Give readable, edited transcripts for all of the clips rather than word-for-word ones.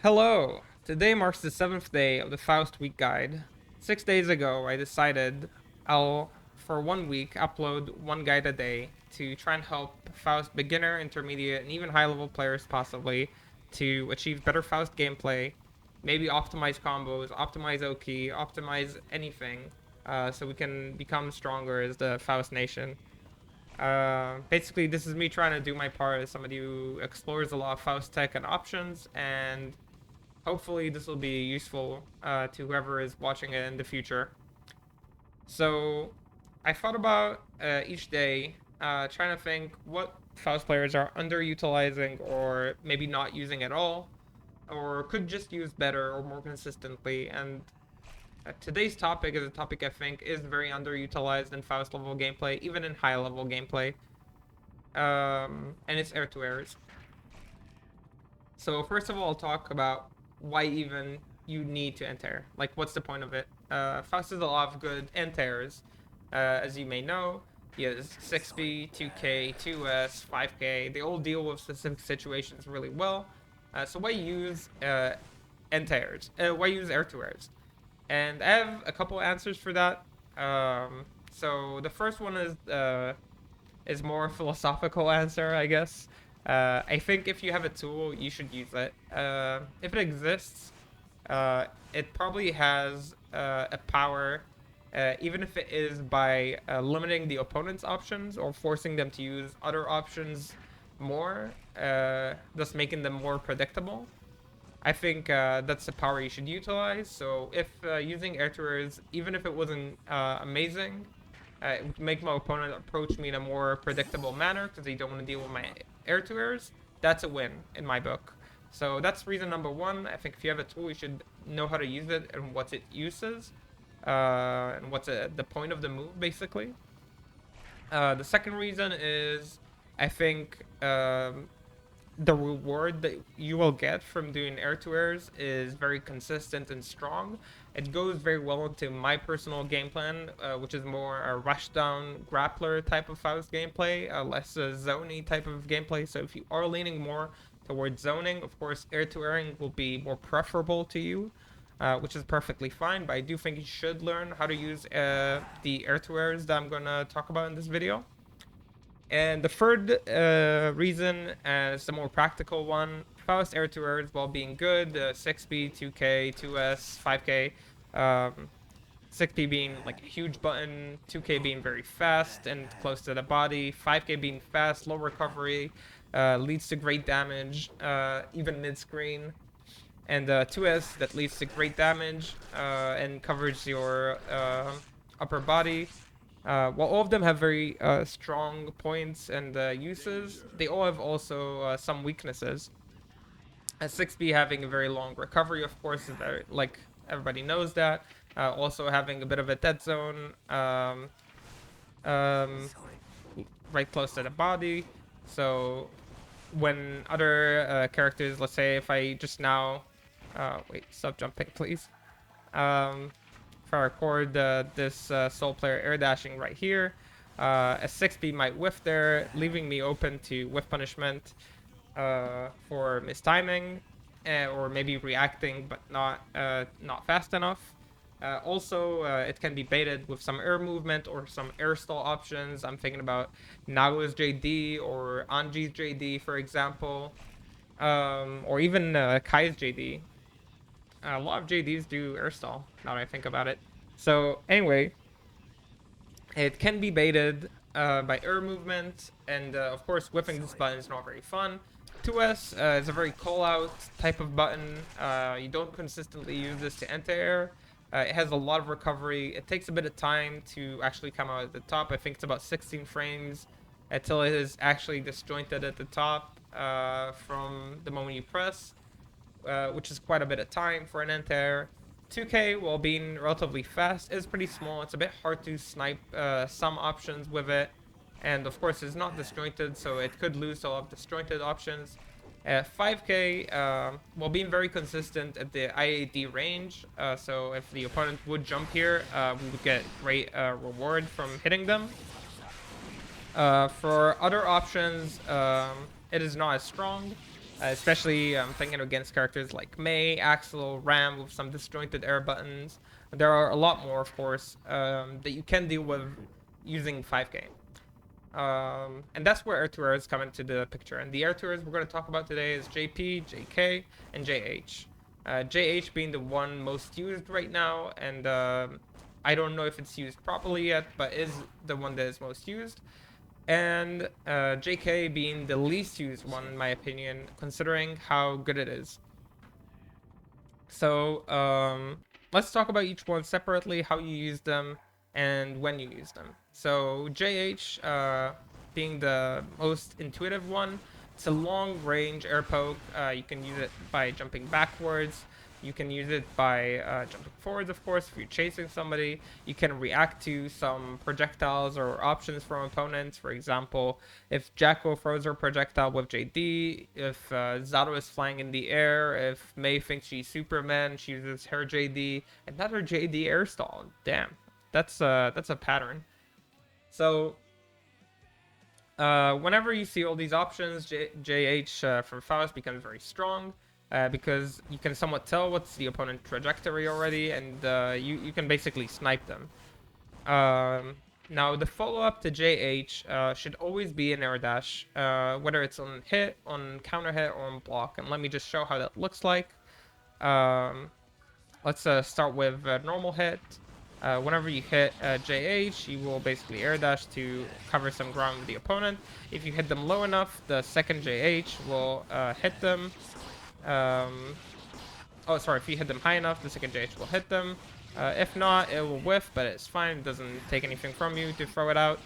Hello! Today marks the 7th day of the Faust Week Guide. 6 days ago, I decided I'll, for 1 week, upload one guide a day to try and help Faust beginner, intermediate, and even high level players possibly to achieve better Faust gameplay, maybe optimize combos, optimize Oki, optimize anything, so we can become stronger as the Faust Nation. Basically, this is me trying to do my part as somebody who explores a lot of Faust tech and options, and hopefully this will be useful to whoever is watching it in the future. So I thought about each day, trying to think what Faust players are underutilizing or maybe not using at all, or could just use better or more consistently. And today's topic is a topic I think is very underutilized in Faust level gameplay, even in high level gameplay. And it's air to airs. So first of all, I'll talk about why even you need to enter. Like, what's the point of it? Faust has a lot of good enters, as you may know. He has 6B, 2K, 2S, 5K. They all deal with specific situations really well. So why use enters? Why use air to airs? And I have a couple answers for that. So the first one is more philosophical answer, I guess. I think if you have a tool, you should use it. If it exists, it probably has a power, even if it is by limiting the opponent's options or forcing them to use other options more, thus making them more predictable. I think that's a power you should utilize. So if using air tours, even if it wasn't amazing, it would make my opponent approach me in a more predictable manner because they don't want to deal with my air tours. That's a win in my book. So that's reason number one. I think if you have a tool, you should know how to use it and what it uses, and what's the point of the move, basically. The second reason is I think the reward that you will get from doing air to airs is very consistent and strong. It goes very well into my personal game plan, which is more a rushdown grappler type of Faust gameplay, less a zony type of gameplay. So if you are leaning more towards zoning, of course, air to airing will be more preferable to you. Which is perfectly fine, but I do think you should learn how to use the air to airs that I'm gonna talk about in this video. And the third reason, and it's the more practical one, Faust air to airs, while being good, 6B, 2K, 2S, 5K, 6P being like a huge button, 2K being very fast and close to the body, 5K being fast, low recovery, leads to great damage, even mid-screen, and 2S that leads to great damage and covers your upper body. While all of them have very strong points and uses, they all have also some weaknesses. 6B having a very long recovery, of course, is very, like everybody knows that. Also having a bit of a dead zone, um, right close to the body. So when other characters, let's say if I just now, wait, stop jumping, please. If I record this soul player air dashing right here, a 6B might whiff there, leaving me open to whiff punishment for mistiming, or maybe reacting but not fast enough. Also, it can be baited with some air movement or some air stall options. I'm thinking about Nago's JD or Anji's JD, for example, or even Kai's JD. A lot of JDs do air stall, now that I think about it. So anyway, it can be baited by air movement, and of course, whipping this button is not very fun. 2S is a very call-out type of button. You don't consistently use this to anti-air. It has a lot of recovery. It takes a bit of time to actually come out at the top. I think it's about 16 frames until it is actually disjointed at the top from the moment you press, which is quite a bit of time for an anti-air. 2K, while being relatively fast, is pretty small. It's a bit hard to snipe some options with it. And of course, it's not disjointed, so it could lose a lot of disjointed options. 5K, while being very consistent at the IAD range, so if the opponent would jump here, we would get great reward from hitting them. For other options, it is not as strong. especially thinking against characters like Mei, Axel, Ram with some disjointed air buttons. There are a lot more, of course, that you can deal with using 5K. And that's where air tours come into the picture. And the air tours we're going to talk about today is JP, JK, and JH. JH being the one most used right now, and I don't know if it's used properly yet, but is the one that is most used. And JK being the least used one, in my opinion, considering how good it is. So let's talk about each one separately, how you use them, and when you use them. So JH being the most intuitive one, it's a long range air poke. You can use it by jumping backwards. You can use it by jumping forwards, of course, if you're chasing somebody. You can react to some projectiles or options from opponents. For example, if Jacko throws her projectile with JD, if Zato is flying in the air, if Mei thinks she's Superman, she uses her JD, another JD air stall. Damn, that's a pattern. So whenever you see all these options, JH from Faust becomes very strong. Because you can somewhat tell what's the opponent trajectory already, and you can basically snipe them. Now, the follow-up to JH should always be an air dash, whether it's on hit, on counter hit, or on block. And let me just show how that looks like. Let's start with normal hit. Whenever you hit JH, you will basically air dash to cover some ground with the opponent. If you hit them low enough, the second JH will hit them. Oh, sorry, if you hit them high enough, the second JH will hit them. If not, it will whiff, but it's fine. It doesn't take anything from you to throw it out.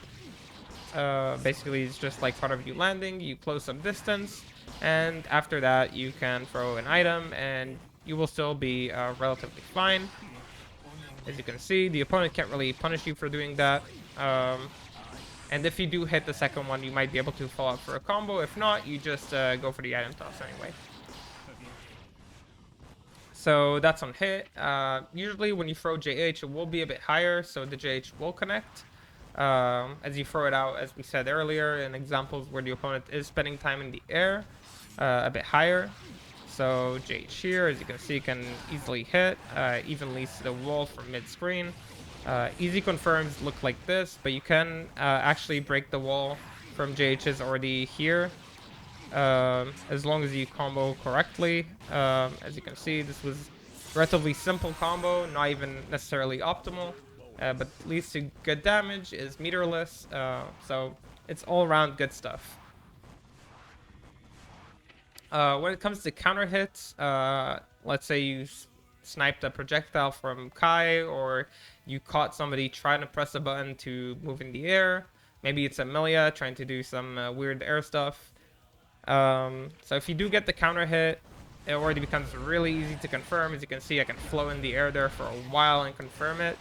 Basically, it's just like part of you landing. You close some distance, and after that, you can throw an item, and you will still be relatively fine. As you can see, the opponent can't really punish you for doing that. And if you do hit the second one, you might be able to fall out for a combo. If not, you just go for the item toss anyway. So that's on hit. Usually when you throw JH, it will be a bit higher, so the JH will connect. As you throw it out, as we said earlier, in examples where the opponent is spending time in the air, a bit higher. So JH here, as you can see, can easily hit, even leads to the wall from mid-screen. Easy confirms look like this, but you can actually break the wall from JH's already here. As long as you combo correctly. As you can see, this was relatively simple combo, not even necessarily optimal, but leads to good damage, is meterless, so it's all around good stuff. When it comes to counter hits, let's say you sniped a projectile from Kai, or you caught somebody trying to press a button to move in the air. Maybe it's Amelia trying to do some weird air stuff. So if you do get the counter hit, it already becomes really easy to confirm. As you can see, I can flow in the air there for a while and confirm it.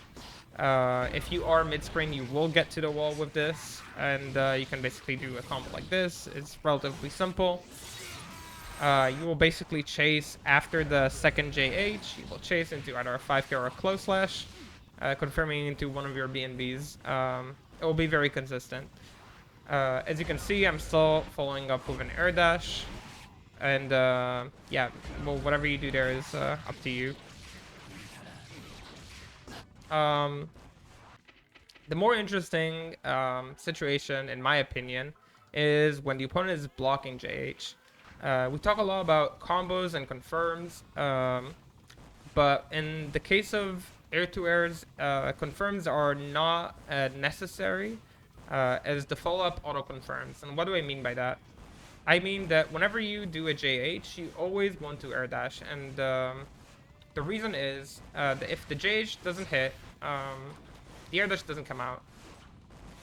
If you are mid-screen, you will get to the wall with this, and you can basically do a combo like this. It's relatively simple. You will basically chase after the second JH. You will chase into either a 5K or a close slash, confirming into one of your BNBs. It will be very consistent. As you can see, I'm still following up with an air dash. And yeah, well, whatever you do there is up to you. The more interesting situation, in my opinion, is when the opponent is blocking JH. We talk a lot about combos and confirms, but in the case of air-to-airs, confirms are not necessary, as the follow-up auto-confirms. And what do I mean by that? I mean that whenever you do a JH, you always want to air dash, and the reason is that if the JH doesn't hit, the air dash doesn't come out,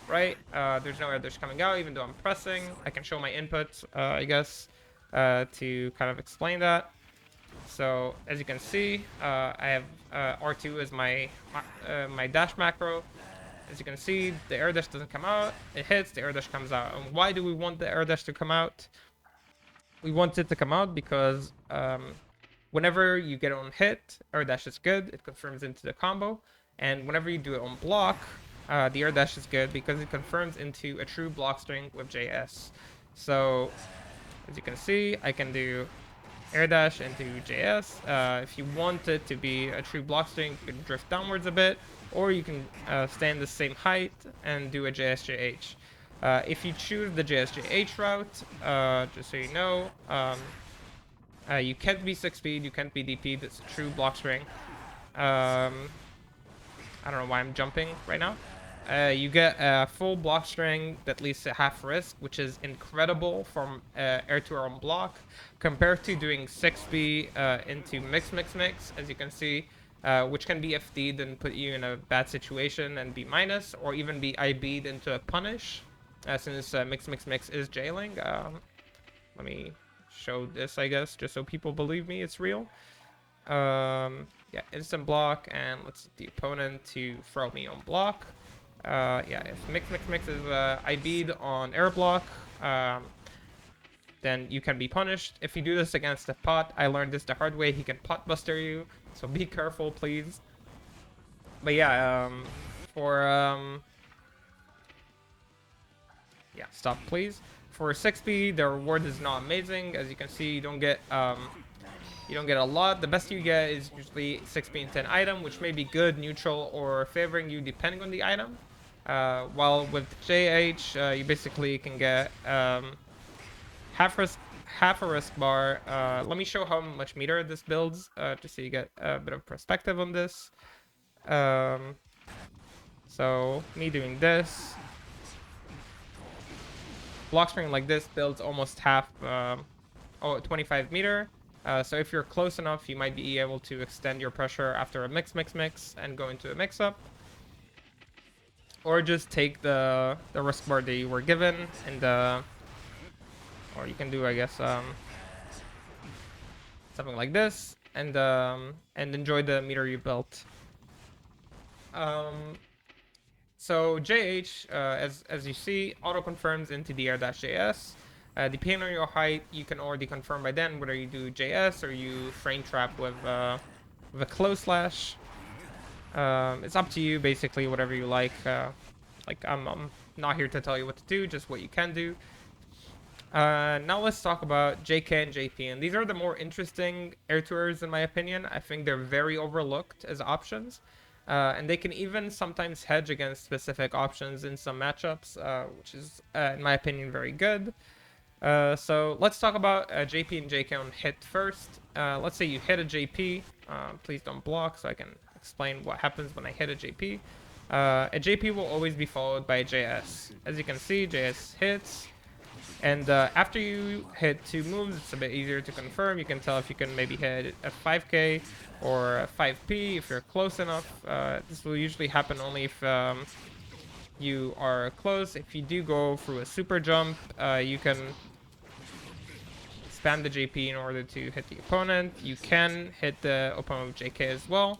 right? There's no air dash coming out, even though I'm pressing. I can show my inputs, I guess, to kind of explain that. So as you can see, I have R2 as my dash macro. As you can see, the air dash doesn't come out. It hits, the air dash comes out. And why do we want the air dash to come out? We want it to come out because whenever you get it on hit, air dash is good. It confirms into the combo. And whenever you do it on block, the air dash is good because it confirms into a true block string with JS. So As you can see, I can do air dash into JS. If you want it to be a true block string, you can drift downwards a bit, or you can stay in the same height and do a JSJH. If you choose the JSJH route, just so you know, you can't be 6 speed, you can't be DP, that's a true block string. I don't know why I'm jumping right now. You get a full block string that leads to half risk, which is incredible from air to air on block, compared to doing 6B into mix, as you can see, which can be FD'd and put you in a bad situation and be minus, or even be IB'd into a punish, since mix is jailing. Let me show this, I guess, just so people believe me it's real. Yeah, instant block, and let's get the opponent to throw me on block. Yeah, if mix is IB'd on air block, then you can be punished. If you do this against a pot, I learned this the hard way, he can pot buster you, so be careful, please. But yeah, yeah, stop, please. For 6B, the reward is not amazing. As you can see, you don't get a lot. The best you get is usually 6B and 10 item, which may be good, neutral, or favoring you depending on the item. While with JH, you basically can get half a risk bar. Let me show how much meter this builds, just so you get a bit of perspective on this. So me doing this, block string like this builds almost half, 25 meter. So if you're close enough, you might be able to extend your pressure after a mix and go into a mix-up. Or just take the risk bar that you were given, and or you can do, I guess, something like this, and enjoy the meter you built. So JH, as you see, auto confirms into the air-JS. Depending on your height, you can already confirm by then whether you do JS or you frame trap with a close slash. It's up to you, basically, whatever you like. Like I'm not here to tell you what to do, just what you can do. Now let's talk about JK and JP, and these are the more interesting air tours in my opinion. I think they're very overlooked as options. And they can even sometimes hedge against specific options in some matchups, which is, in my opinion, very good. So let's talk about JP and JK on hit first. Let's say you hit a JP. Please don't block so I can explain what happens when I hit a JP. A JP will always be followed by a JS. As you can see, JS hits. And after you hit 2 moves, it's a bit easier to confirm. You can tell if you can maybe hit a 5k or a 5p if you're close enough. This will usually happen only if you are close. If you do go through a super jump, you can spam the JP in order to hit the opponent. You can hit the opponent with JK as well.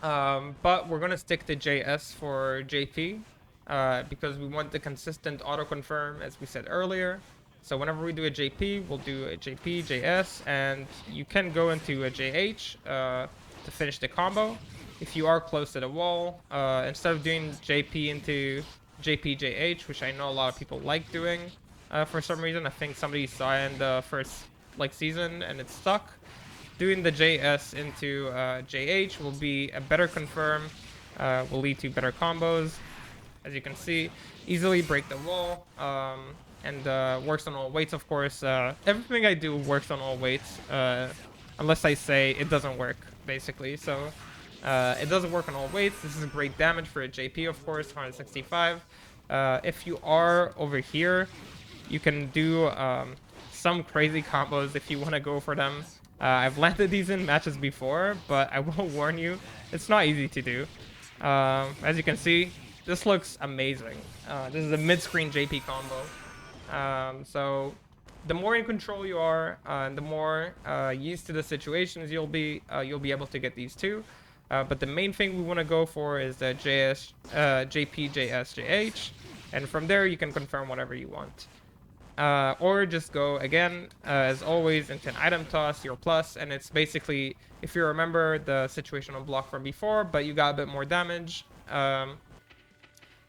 But we're going to stick to JS for JP. Because we want the consistent auto confirm, as we said earlier. So whenever we do a JP, we'll do a JP, JS, and you can go into a JH to finish the combo. If you are close to the wall, instead of doing JP into JP, JH, which I know a lot of people like doing for some reason. I think somebody saw it in the first season and it stuck. Doing the JS into JH will be a better confirm, will lead to better combos. As you can see, easily break the wall, and works on all weights, of course. Everything I do works on all weights, unless I say it doesn't work, basically. So it doesn't work on all weights. This is great damage for a JP, of course, 165. If you are over here, you can do some crazy combos if you want to go for them. I've landed these in matches before, but I will warn you, it's not easy to do. As you can see, this looks amazing. This is a mid-screen JP combo. So the more in control you are, the more used to the situations you'll be able to get these two. But the main thing we want to go for is the JP, JS, JH, and from there you can confirm whatever you want. Or just go again, as always, into an item toss, your plus, and it's basically, if you remember the situational block from before, but you got a bit more damage.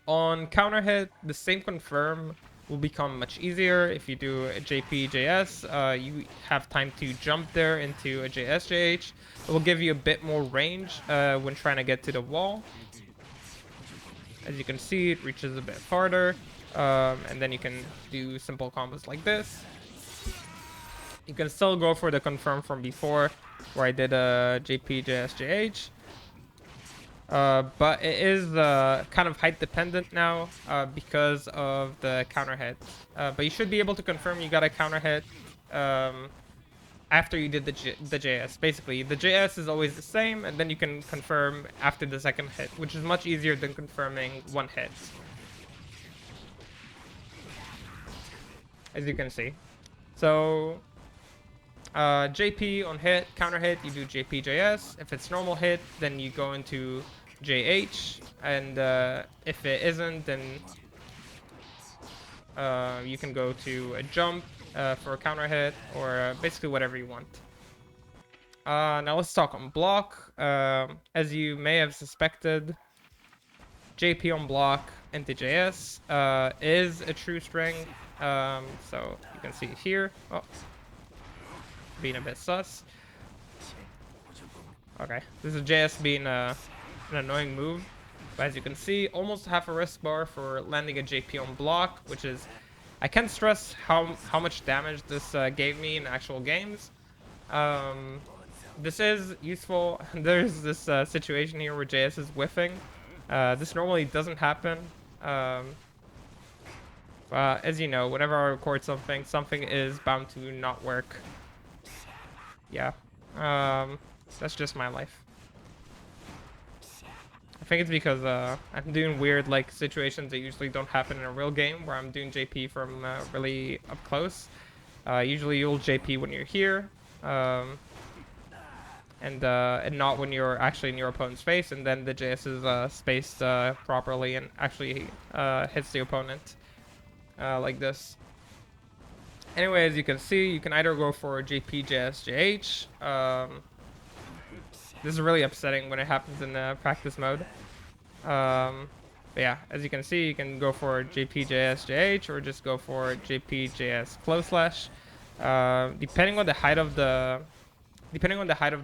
On counter hit, the same confirm will become much easier. If you do a JP/JS, you have time to jump there into a JS/JH. It will give you a bit more range when trying to get to the wall. As you can see, it reaches a bit farther, and then you can do simple combos like this. You can still go for the confirm from before, where I did a JP/JS/JH. But it is kind of height dependent now because of the counter hit. But you should be able to confirm you got a counter hit after you did the JS. Basically, the JS is always the same, and then you can confirm after the second hit, which is much easier than confirming one hit. As you can see. So, JP on hit, counter hit, you do JP/JS. If it's normal hit, then you go into JH, and if it isn't, then you can go to a jump for a counter hit, or basically whatever you want. Now let's talk on block. As you may have suspected, JP on block into JS is a true string. So you can see here. Oh, being a bit sus. Okay, this is JS being an annoying move. But as you can see, almost half a risk bar for landing a JP on block, which is... I can't stress how much damage this gave me in actual games. This is useful. There's this situation here where JS is whiffing. This normally doesn't happen. As you know, whenever I record something, something is bound to not work. Yeah. That's just my life. I think it's because I'm doing weird like situations that usually don't happen in a real game, where I'm doing JP from really up close. Usually you'll JP when you're here, and not when you're actually in your opponent's face, and then the JS is spaced properly and actually hits the opponent like this. Anyway, as you can see, you can either go for JP/JS/JH. This is really upsetting when it happens in practice mode. But yeah, as you can see, you can go for JP/JS/JH or just go for JP/JS close slash. Depending on the height of the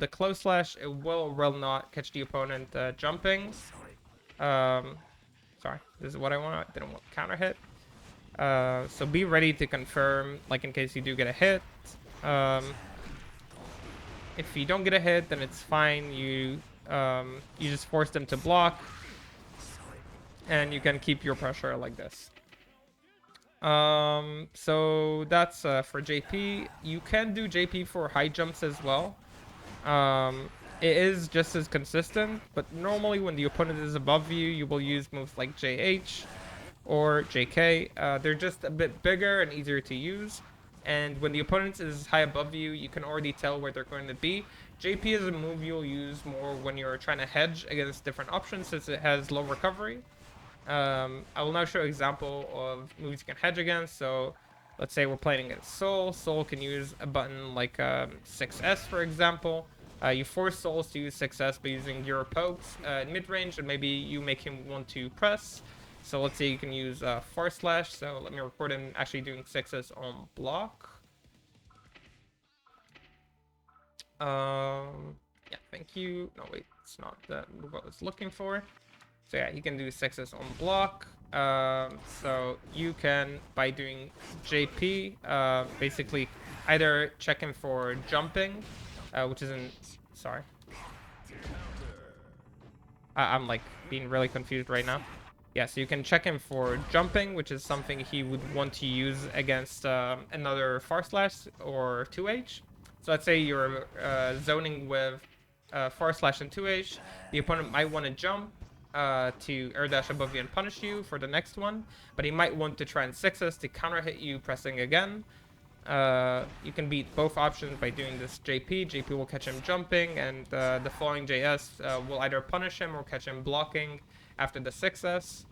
close slash, it will or will not catch the opponent jumping. Sorry, this is what I want. I didn't want counter hit. So be ready to confirm, like in case you do get a hit. If you don't get a hit, then it's fine. You just force them to block, and you can keep your pressure like this. So that's for JP. You can do JP for high jumps as well. It is just as consistent, but normally when the opponent is above you, you will use moves like JH or JK. They're just a bit bigger and easier to use. And when the opponent is high above you, you can already tell where they're going to be. JP is a move you'll use more when you're trying to hedge against different options, since it has low recovery. I will now show an example of moves you can hedge against. So let's say we're playing against Soul. Soul can use a button like 6S, for example. You force Souls to use 6S by using your pokes in mid-range, and maybe you make him want to press. So let's say you can use Far Slash. So let me record him actually doing 6s on block. Yeah, thank you. No, wait, it's not the move I was looking for. So yeah, he can do 6s on block. So you can, by doing JP, basically either check him for jumping, which isn't... Sorry. I'm like being really confused right now. Yeah, so you can check him for jumping, which is something he would want to use against another Far Slash or 2H. So let's say you're zoning with Far Slash and 2H. The opponent might want to jump to air dash above you and punish you for the next one, but he might want to try and 6s to counter hit you pressing again. You can beat both options by doing this JP. JP will catch him jumping, and the following JS will either punish him or catch him blocking after the 6S.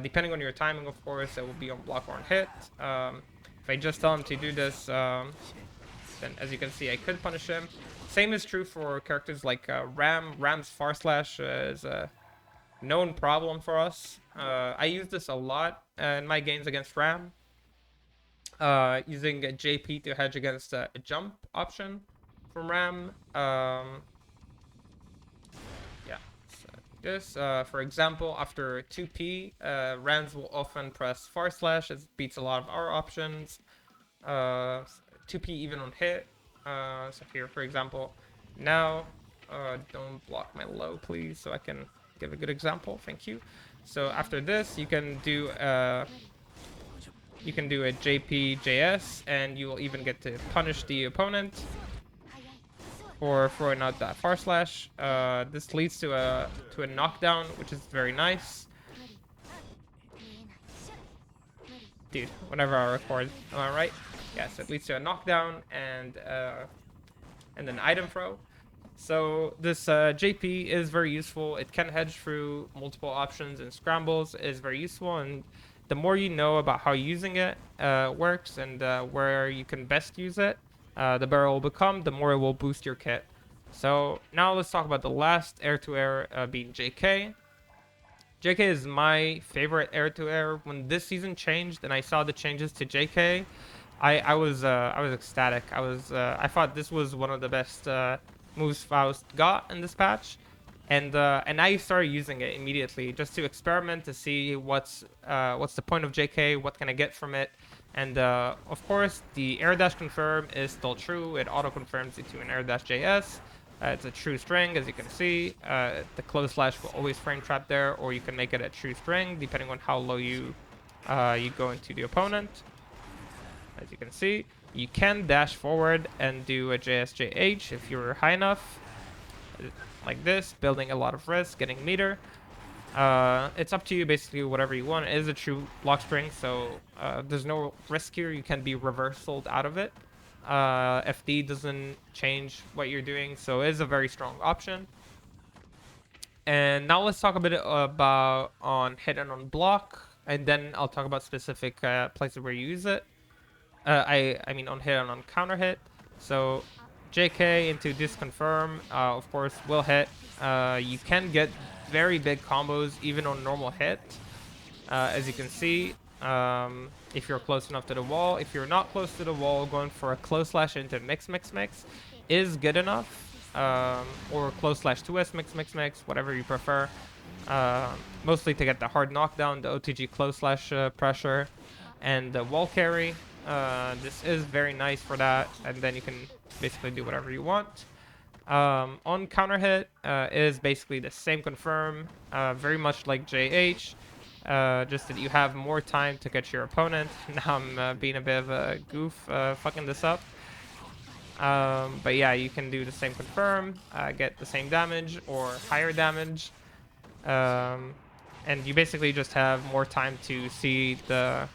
Depending on your timing, of course, it will be on block or on hit. If I just tell him to do this, then as you can see, I could punish him. Same is true for characters like Ram. Ram's Far Slash is a known problem for us. I use this a lot in my games against Ram. using a JP to hedge against a jump option from Ram. Yeah, so this, for example, after 2P, Rams will often press far slash. It beats a lot of our options. 2P even on hit. So here, for example, now, don't block my low, please, so I can give a good example. Thank you. So after this, you can do a JP/JS, and you will even get to punish the opponent for throwing out that far slash. This leads to a knockdown, which is very nice. Dude, whenever I record, am I right? Yes, it leads to a knockdown and an item throw. So this JP is very useful. It can hedge through multiple options and scrambles. It is very useful, and the more you know about how using it works and where you can best use it, the better it will become, the more it will boost your kit. So now let's talk about the last air-to-air being JK. JK is my favorite air-to-air. When this season changed and I saw the changes to JK, I was ecstatic. I thought this was one of the best moves Faust got in this patch, and now you started using it immediately just to experiment to see what's the point of JK, what can I get from it, and of course the air dash confirm is still true. It auto confirms it to an air dash JS. It's a true string, as you can see. The close slash will always frame trap there, or you can make it a true string depending on how low you go into the opponent. As you can see, you can dash forward and do a JSJH if you're high enough, like this, building a lot of risk, getting meter. It's up to you, basically, whatever you want. It is a true lock spring, so there's no risk here. You can be reversaled out of it. FD doesn't change what you're doing, so it is a very strong option. And now let's talk a bit about on hit and on block, and then I'll talk about specific places where you use it. I mean on hit and on counter hit. So JK into disconfirm, of course, will hit. You can get very big combos even on normal hit, as you can see. If you're close enough to the wall. If you're not close to the wall, going for a close slash into mix is good enough. Or close slash 2S mix, whatever you prefer. Mostly to get the hard knockdown, the OTG close slash pressure, and the wall carry. This is very nice for that, and then you can basically do whatever you want. On counter hit is basically the same confirm, very much like JH, just that you have more time to get your opponent. Now I'm being a bit of a goof, fucking this up. But yeah, you can do the same confirm, get the same damage or higher damage, and you basically just have more time to see the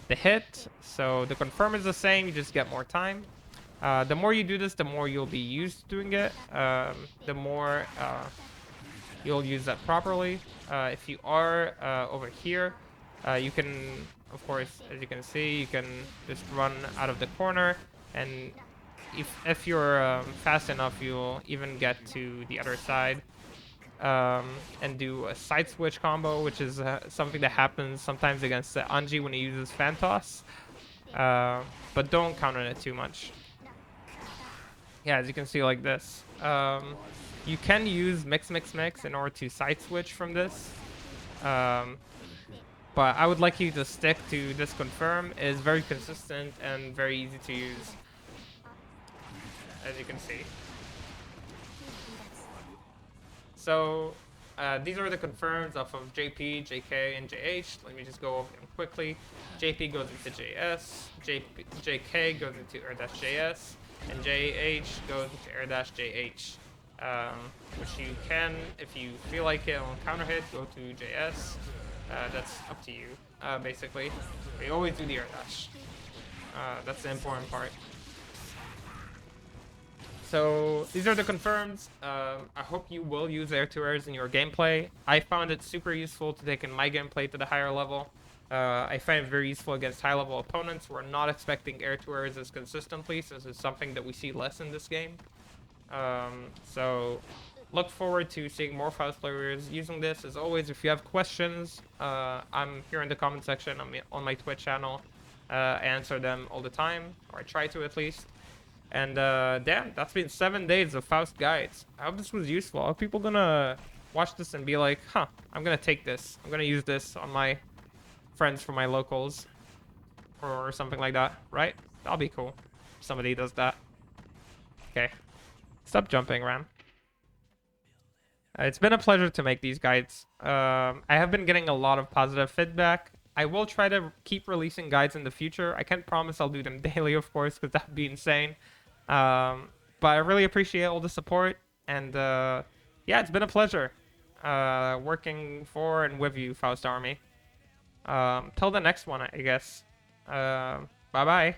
hit. So the confirm is the same, you just get more time. The more you do this, the more you'll be used to doing it. The more you'll use that properly. If you are over here, you can, of course, as you can see, you can just run out of the corner, and if you're fast enough, you'll even get to the other side and do a side switch combo, which is something that happens sometimes against Anji when he uses fan toss. But don't count on it too much. Yeah, as you can see, like this. You can use mix in order to side switch from this. But I would like you to stick to this confirm. It is very consistent and very easy to use, as you can see. So these are the confirms off of JP, JK, and JH. Let me just go over them quickly. JP goes into JS, JK goes into air-JS, and JH goes into air-JH. Which you can, if you feel like it on counter hit, go to JS. That's up to you, basically. We always do the air dash. That's the important part. So these are the confirms. I hope you will use air-to-airs in your gameplay. I found it super useful to take in my gameplay to the higher level. I find it very useful against high-level opponents who are not expecting air-to-airs as consistently, since it's something that we see less in this game. So look forward to seeing more Faust players using this. As always, if you have questions, I'm here in the comment section. I'm on my Twitch channel. answer them all the time, or I try to at least. And damn, that's been 7 days of Faust guides. I hope this was useful. Are people gonna watch this and be like, huh, I'm gonna take this. I'm gonna use this on my friends from my locals or something like that, right? That'll be cool. If somebody does that. Okay. Stop jumping, Ram. It's been a pleasure to make these guides. I have been getting a lot of positive feedback. I will try to keep releasing guides in the future. I can't promise I'll do them daily, of course, because that would be insane. But I really appreciate all the support. And yeah, it's been a pleasure working for and with you, Faust Army. Till the next one, I guess. Bye-bye.